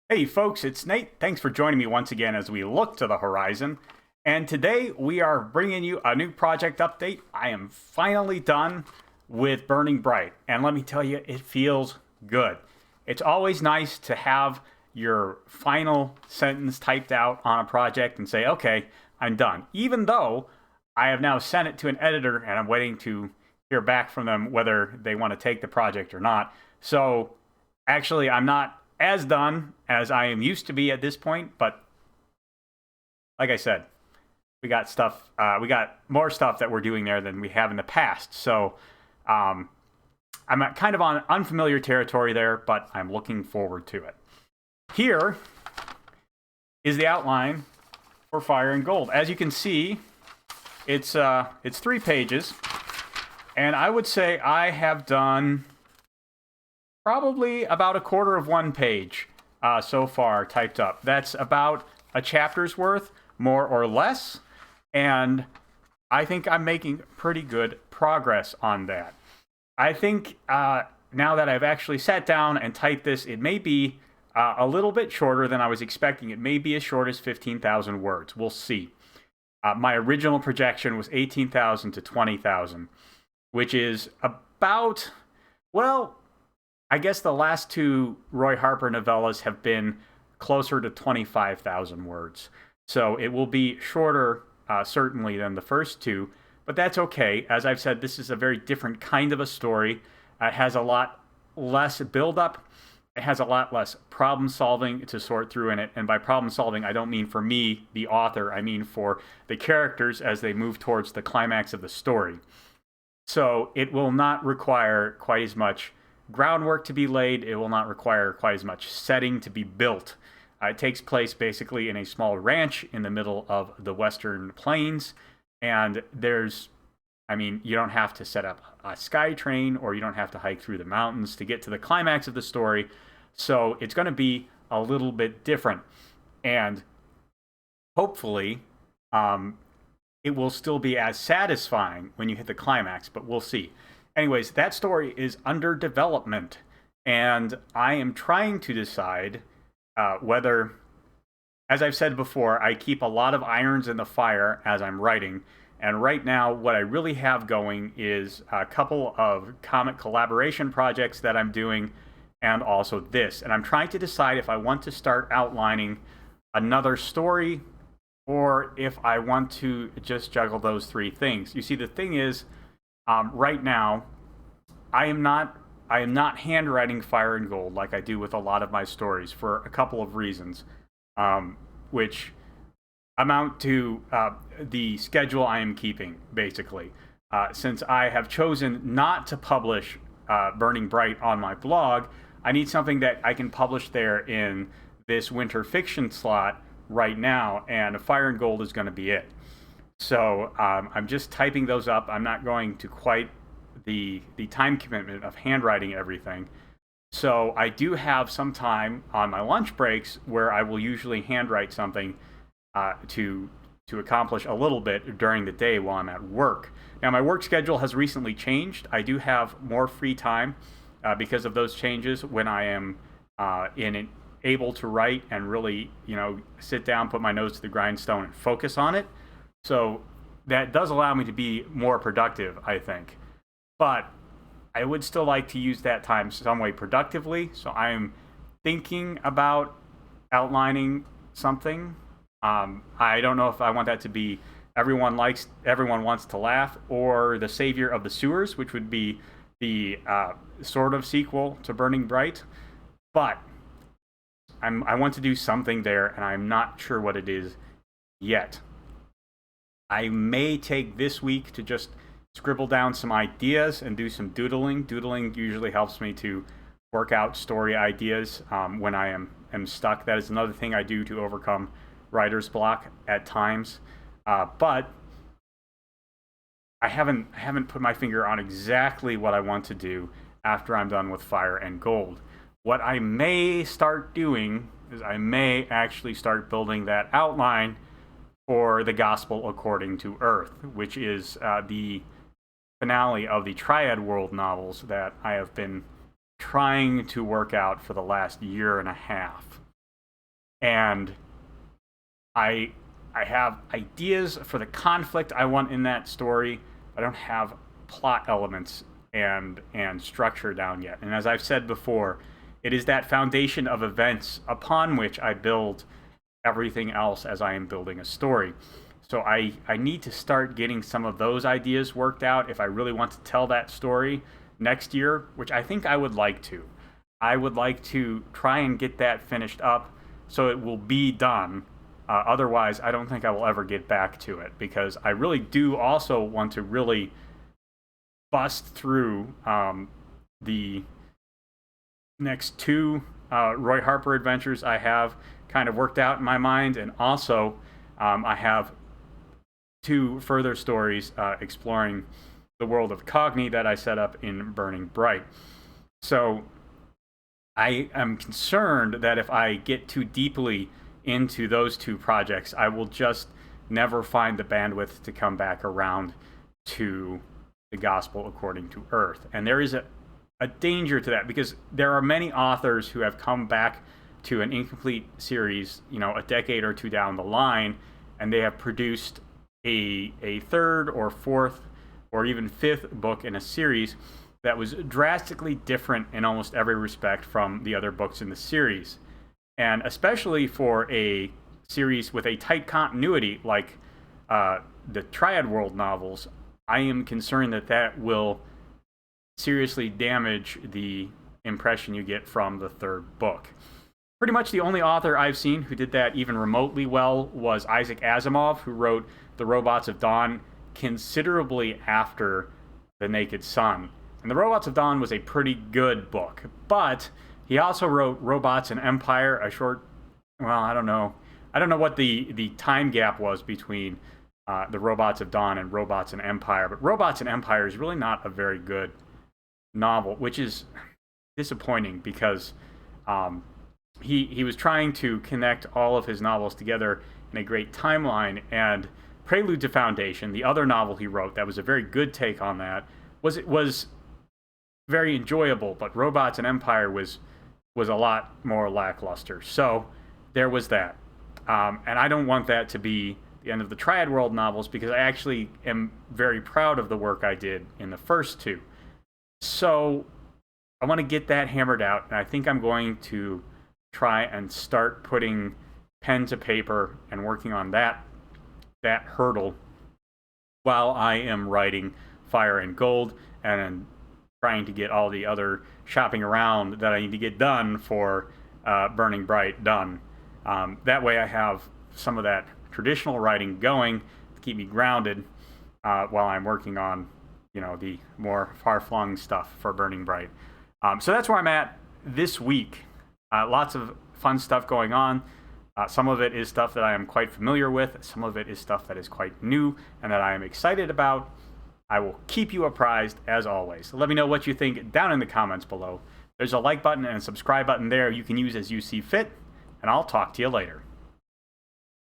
Hey folks, it's Nate. Thanks for joining me once again as we look to the horizon. And today we are bringing you a new project update. I am finally done with Burning Bright. And let me tell you, it feels good. It's always nice to have your final sentence typed out on a project and say, okay, I'm done. Even though I have now sent it to an editor and I'm waiting to hear back from them whether they want to take the project or not. So actually, I'm not as done as I am used to be at this point, but like I said, we got stuff. We got more stuff that we're doing there than we have in the past. So um, I'm kind of on unfamiliar territory there, but I'm looking forward to it. Here is the outline for Fire and Gold. As you can see, it's 3 pages, and I would say I have done probably about a quarter of one page so far typed up. That's about a chapter's worth, more or less, and I think I'm making pretty good progress on that. I think now that I've actually sat down and typed this, it may be a little bit shorter than I was expecting. It may be as short as 15,000 words. We'll see. My original projection was 18,000 to 20,000, which is about, well, I guess the last two Roy Harper novellas have been closer to 25,000 words. So it will be shorter, certainly, than the first two, but that's okay. As I've said, this is a very different kind of a story. It has a lot less build-up. It has a lot less problem solving to sort through in it. And by problem solving, I don't mean for me, the author. I mean for the characters as they move towards the climax of the story. So it will not require quite as much groundwork to be laid. It will not require quite as much setting to be built. It takes place basically in a small ranch in the middle of the Western Plains. And you don't have to set up a sky train or you don't have to hike through the mountains to get to the climax of the story. So it's going to be a little bit different. And hopefully, it will still be as satisfying when you hit the climax, but we'll see. Anyways, that story is under development, and I am trying to decide whether, as I've said before, I keep a lot of irons in the fire as I'm writing. And right now, what I really have going is a couple of comic collaboration projects that I'm doing, and also this. And I'm trying to decide if I want to start outlining another story or if I want to just juggle those three things. You see, the thing is, right now, I am not handwriting Fire and Gold like I do with a lot of my stories for a couple of reasons, which amount to the schedule I am keeping, basically. Since I have chosen not to publish Burning Bright on my blog, I need something that I can publish there in this winter fiction slot right now, and Fire and Gold is going to be it. So I'm just typing those up. I'm not going to quite the time commitment of handwriting everything. So I do have some time on my lunch breaks where I will usually handwrite something to accomplish a little bit during the day while I'm at work. Now my work schedule has recently changed. I do have more free time because of those changes when I am able to write and really, sit down, put my nose to the grindstone, and focus on it. So that does allow me to be more productive, I think. But I would still like to use that time some way productively. So I'm thinking about outlining something. I don't know if I want that to be everyone wants to laugh, or the savior of the sewers, which would be the sort of sequel to Burning Bright. But I want to do something there, and I'm not sure what it is yet. I may take this week to just scribble down some ideas and do some doodling. Doodling usually helps me to work out story ideas when I am stuck. That is another thing I do to overcome writer's block at times. But I haven't put my finger on exactly what I want to do after I'm done with Fire and Gold. What I may start doing is I may actually start building that outline for The Gospel According to Earth, which is the finale of the Triad World novels that I have been trying to work out for the last year and a half. and I have ideas for the conflict I want in that story. I don't have plot elements and structure down yet. And as I've said before, it is that foundation of events upon which I build everything else as I am building a story. So I need to start getting some of those ideas worked out if I really want to tell that story next year, which I think I would like to. I would like to try and get that finished up so it will be done. Otherwise, I don't think I will ever get back to it, because I really do also want to really bust through the next two Roy Harper adventures I have kind of worked out in my mind, and also I have two further stories exploring the world of Cogni that I set up in Burning Bright. So I am concerned that if I get too deeply into those two projects, I will just never find the bandwidth to come back around to the Gospel According to Earth. And there is a danger to that, because there are many authors who have come back to an incomplete series, a decade or two down the line, and they have produced a third or fourth or even fifth book in a series that was drastically different in almost every respect from the other books in the series. And especially for a series with a tight continuity like the Triad World novels, I am concerned that that will seriously damage the impression you get from the third book. Pretty much the only author I've seen who did that even remotely well was Isaac Asimov, who wrote The Robots of Dawn considerably after The Naked Sun. And The Robots of Dawn was a pretty good book, but he also wrote Robots and Empire, a short, I don't know what the time gap was between The Robots of Dawn and Robots and Empire, but Robots and Empire is really not a very good novel, which is disappointing, because he was trying to connect all of his novels together in a great timeline, and Prelude to Foundation, the other novel he wrote that was a very good take on that, was very enjoyable, but Robots and Empire was a lot more lackluster. So there was that. And I don't want that to be the end of the Triad World novels, because I actually am very proud of the work I did in the first two. So I want to get that hammered out, and I think I'm going to try and start putting pen to paper and working on that hurdle while I am writing Fire and Gold and trying to get all the other shopping around that I need to get done for Burning Bright done. That way I have some of that traditional writing going to keep me grounded while I'm working on, the more far-flung stuff for Burning Bright. So that's where I'm at this week. Lots of fun stuff going on. Some of it is stuff that I am quite familiar with. Some of it is stuff that is quite new and that I am excited about. I will keep you apprised, as always. Let me know what you think down in the comments below. There's a like button and a subscribe button there you can use as you see fit, and I'll talk to you later.